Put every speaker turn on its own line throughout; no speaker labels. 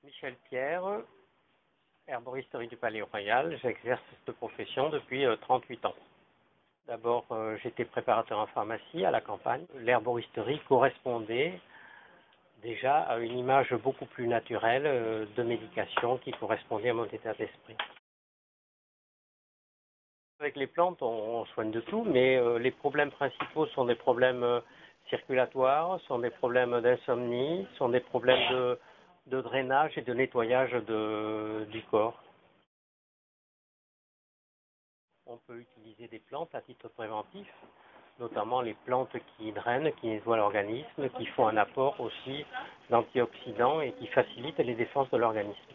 Michel Pierre, herboristerie du Palais Royal. J'exerce cette profession depuis 38 ans. D'abord, j'étais préparateur en pharmacie à la campagne. L'herboristerie correspondait déjà à une image beaucoup plus naturelle de médication qui correspondait à mon état d'esprit. Avec les plantes, on soigne de tout, mais les problèmes principaux sont des problèmes circulatoires, sont des problèmes d'insomnie, sont des problèmes de drainage et de nettoyage du corps. On peut utiliser des plantes à titre préventif, notamment les plantes qui drainent, qui nettoient l'organisme, qui font un apport aussi d'antioxydants et qui facilitent les défenses de l'organisme.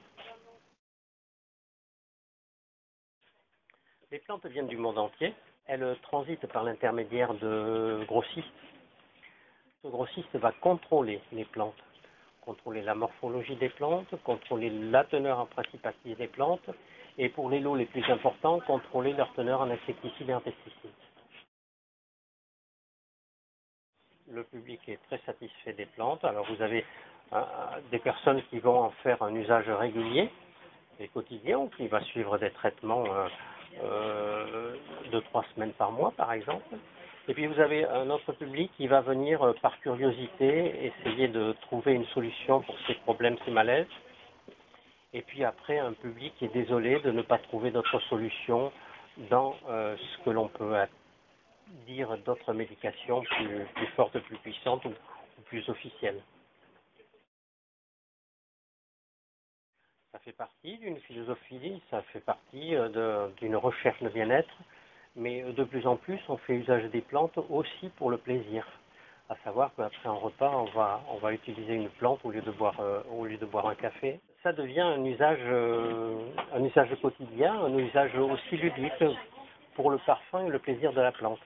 Les plantes viennent du monde entier. Elles transitent par l'intermédiaire de grossistes. Ce grossiste va contrôler les plantes, contrôler la morphologie des plantes, contrôler la teneur en principe active des plantes, et pour les lots les plus importants, contrôler leur teneur en insecticides et en pesticides. Le public est très satisfait des plantes. Alors vous avez des personnes qui vont en faire un usage régulier et quotidien, qui va suivre des traitements de 3 semaines par mois par exemple. Et puis vous avez un autre public qui va venir par curiosité essayer de trouver une solution pour ses problèmes, ses malaises. Et puis après un public qui est désolé de ne pas trouver d'autre solution dans ce que l'on peut dire d'autres médications plus fortes, plus puissantes ou plus officielles. Ça fait partie d'une philosophie, ça fait partie d'une recherche de bien-être, mais de plus en plus on fait usage des plantes aussi pour le plaisir. À savoir qu'après un repas, on va utiliser une plante au lieu de boire un café. Ça devient un usage quotidien, un usage aussi ludique pour le parfum et le plaisir de la plante.